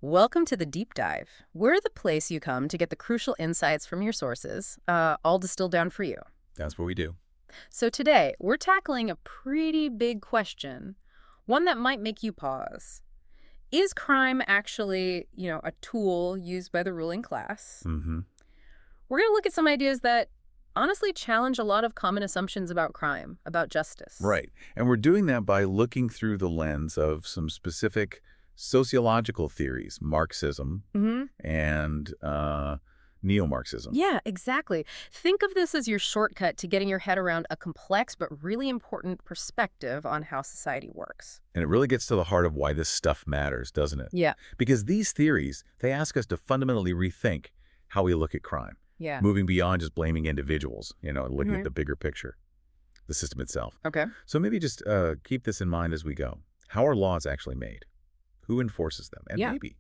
Welcome to the Deep Dive. We're the place you come to get the crucial insights from your sources, all distilled down for you. That's what we do. So today, we're tackling a pretty big question, one that might make you pause. Is crime actually, a tool used by the ruling class? Mm-hmm. We're going to look at some ideas that honestly challenge a lot of common assumptions about crime, about justice. Right. And we're doing that by looking through the lens of some specific sociological theories, Marxism and Neo-Marxism. Yeah, exactly. Think of this as your shortcut to getting your head around a complex but really important perspective on how society works. And it really gets to the heart of why this stuff matters, doesn't it? Yeah. Because these theories, they ask us to fundamentally rethink how we look at crime. Yeah. Moving beyond just blaming individuals, looking at the bigger picture, the system itself. Okay. So maybe just keep this in mind as we go. How are laws actually made? Who enforces them? And maybe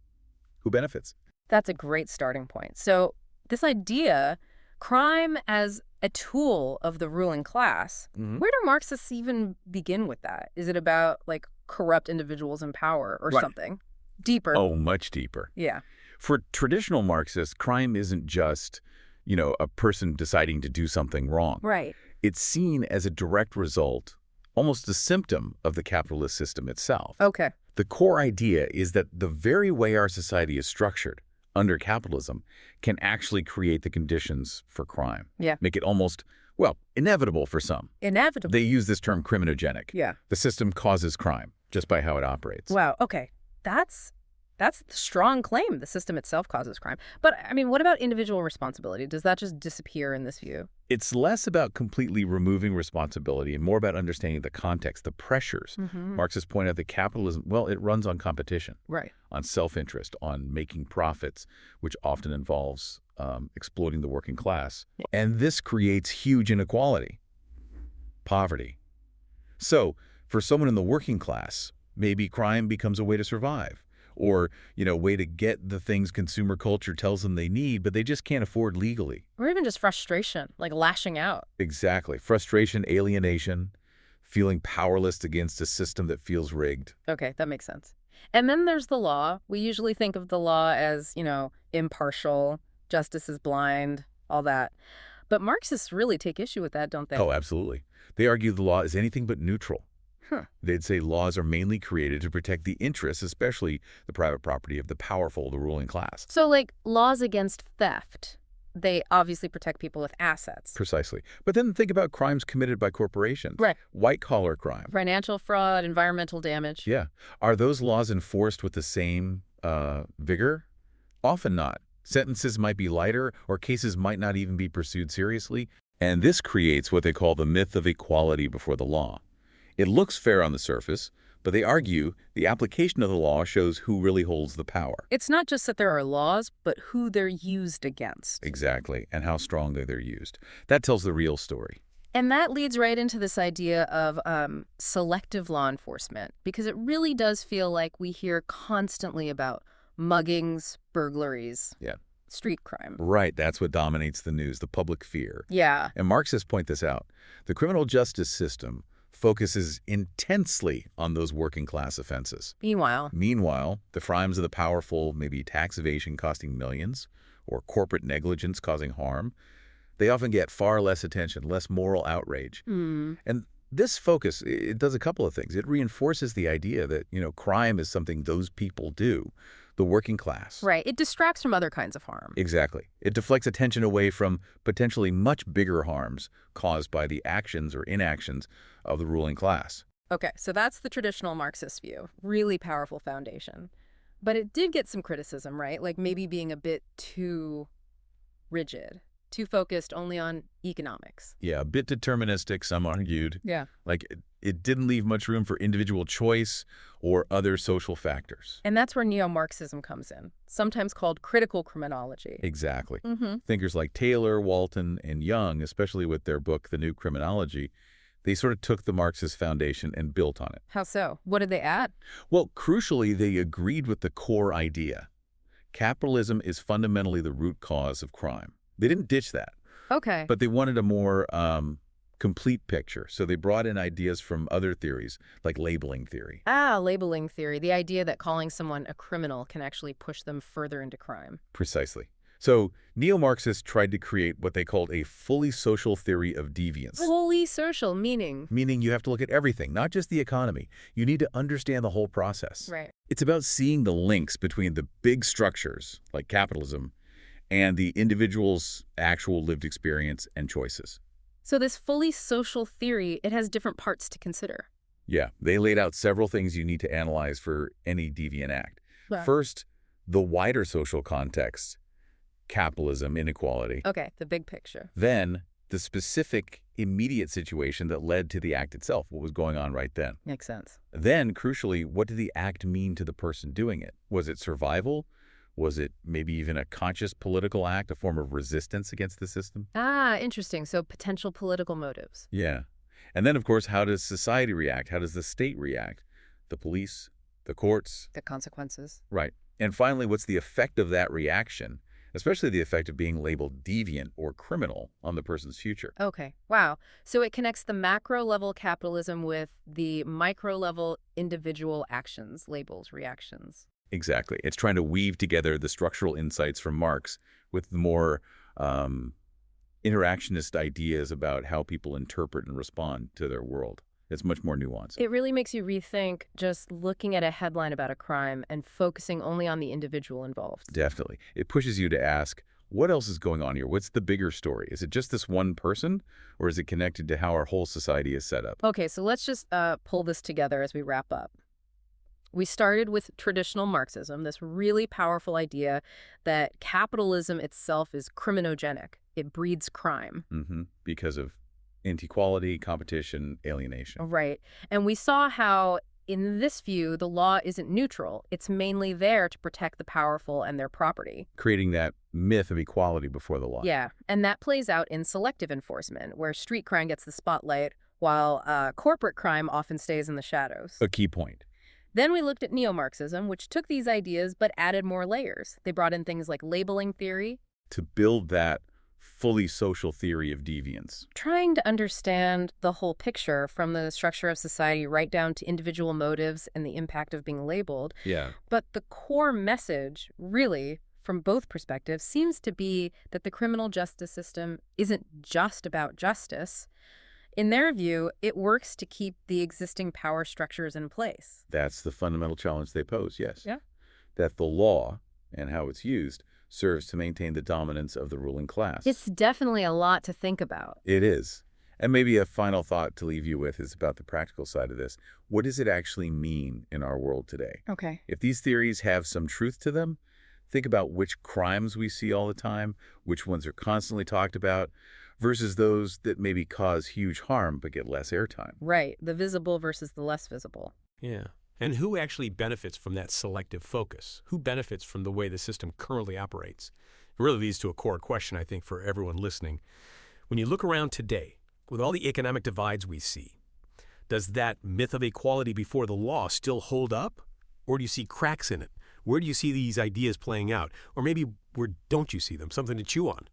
who benefits? That's a great starting point. So this idea, crime as a tool of the ruling class, where do Marxists even begin with that? Is it about, corrupt individuals in power or something? Deeper. Oh, much deeper. Yeah. For traditional Marxists, crime isn't just, a person deciding to do something wrong. Right. It's seen as a direct result, almost a symptom of the capitalist system itself. Okay. The core idea is that the very way our society is structured under capitalism can actually create the conditions for crime. Yeah. Make it almost, inevitable for some. Inevitable. They use this term criminogenic. Yeah. The system causes crime just by how it operates. Wow. Okay. That's the strong claim. The system itself causes crime. But, what about individual responsibility? Does that just disappear in this view? It's less about completely removing responsibility and more about understanding the context, the pressures. Marxists point out that capitalism, it runs on competition. Right. On self-interest, on making profits, which often involves exploiting the working class. Yeah. And this creates huge inequality, poverty. So for someone in the working class, maybe crime becomes a way to survive. Or, way to get the things consumer culture tells them they need, but they just can't afford legally. Or even just frustration, like lashing out. Exactly. Frustration, alienation, feeling powerless against a system that feels rigged. Okay, that makes sense. And then there's the law. We usually think of the law as, impartial, justice is blind, all that. But Marxists really take issue with that, don't they? Oh, absolutely. They argue the law is anything but neutral. They'd say laws are mainly created to protect the interests, especially the private property of the powerful, the ruling class. So, laws against theft, they obviously protect people with assets. Precisely. But then think about crimes committed by corporations. Right. White-collar crime. Financial fraud, environmental damage. Yeah. Are those laws enforced with the same vigor? Often not. Sentences might be lighter, or cases might not even be pursued seriously. And this creates what they call the myth of equality before the law. It looks fair on the surface, but they argue the application of the law shows who really holds the power. It's not just that there are laws, but who they're used against. Exactly, and how strongly they're used. That tells the real story. And that leads right into this idea of selective law enforcement, because it really does feel like we hear constantly about muggings, burglaries, street crime. Right, that's what dominates the news, the public fear. Yeah. And Marxists point this out. The criminal justice system focuses intensely on those working class offenses. Meanwhile, the crimes of the powerful, maybe tax evasion costing millions, or corporate negligence causing harm, they often get far less attention, less moral outrage. And this focus, it does a couple of things. It reinforces the idea that, crime is something those people do, the working class. Right. It distracts from other kinds of harm. Exactly. It deflects attention away from potentially much bigger harms caused by the actions or inactions of the ruling class. Okay, so that's the traditional Marxist view. Really powerful foundation. But it did get some criticism, right? Like maybe being a bit too rigid, too focused only on economics. Yeah, a bit deterministic, some argued. Yeah. Like it didn't leave much room for individual choice or other social factors. And that's where Neo-Marxism comes in, sometimes called critical criminology. Exactly. Thinkers like Taylor, Walton, and Young, especially with their book, The New Criminology, they sort of took the Marxist foundation and built on it. How so? What did they add? Well, crucially, they agreed with the core idea. Capitalism is fundamentally the root cause of crime. They didn't ditch that. Okay. But they wanted a more Complete picture. So they brought in ideas from other theories, like labeling theory. Ah, labeling theory, the idea that calling someone a criminal can actually push them further into crime. Precisely. So neo-Marxists tried to create what they called a fully social theory of deviance. Fully social, meaning? Meaning you have to look at everything, not just the economy. You need to understand the whole process. Right. It's about seeing the links between the big structures, like capitalism, and the individual's actual lived experience and choices. So this fully social theory, it has different parts to consider. Yeah, they laid out several things you need to analyze for any deviant act. Right. First, the wider social context, capitalism, inequality. Okay, the big picture. Then, the specific immediate situation that led to the act itself, what was going on right then. Makes sense. Then, crucially, what did the act mean to the person doing it? Was it survival? Was it maybe even a conscious political act, a form of resistance against the system? Ah, interesting. So potential political motives. Yeah. And then, of course, how does society react? How does the state react? The police, the courts. The consequences. Right. And finally, what's the effect of that reaction, especially the effect of being labeled deviant or criminal on the person's future? Okay. Wow. So it connects the macro-level capitalism with the micro-level individual actions, labels, reactions. Exactly. It's trying to weave together the structural insights from Marx with the more interactionist ideas about how people interpret and respond to their world. It's much more nuanced. It really makes you rethink just looking at a headline about a crime and focusing only on the individual involved. Definitely. It pushes you to ask, what else is going on here? What's the bigger story? Is it just this one person, or is it connected to how our whole society is set up? Okay, so let's just pull this together as we wrap up. We started with traditional Marxism, this really powerful idea that capitalism itself is criminogenic. It breeds crime. Because of inequality, competition, alienation. Right. And we saw how, in this view, the law isn't neutral. It's mainly there to protect the powerful and their property. Creating that myth of equality before the law. Yeah. And that plays out in selective enforcement, where street crime gets the spotlight, while corporate crime often stays in the shadows. A key point. Then we looked at Neo-Marxism, which took these ideas but added more layers. They brought in things like labeling theory. To build that fully social theory of deviance. Trying to understand the whole picture from the structure of society right down to individual motives and the impact of being labeled. Yeah. But the core message, really, from both perspectives, seems to be that the criminal justice system isn't just about justice. In their view, it works to keep the existing power structures in place. That's the fundamental challenge they pose, yes. Yeah. That the law and how it's used serves to maintain the dominance of the ruling class. It's definitely a lot to think about. It is. And maybe a final thought to leave you with is about the practical side of this. What does it actually mean in our world today? Okay. If these theories have some truth to them, think about which crimes we see all the time, which ones are constantly talked about, versus those that maybe cause huge harm but get less airtime. Right. The visible versus the less visible. Yeah. And who actually benefits from that selective focus? Who benefits from the way the system currently operates? It really leads to a core question, I think, for everyone listening. When you look around today, with all the economic divides we see, does that myth of equality before the law still hold up? Or do you see cracks in it? Where do you see these ideas playing out? Or maybe where don't you see them? Something to chew on.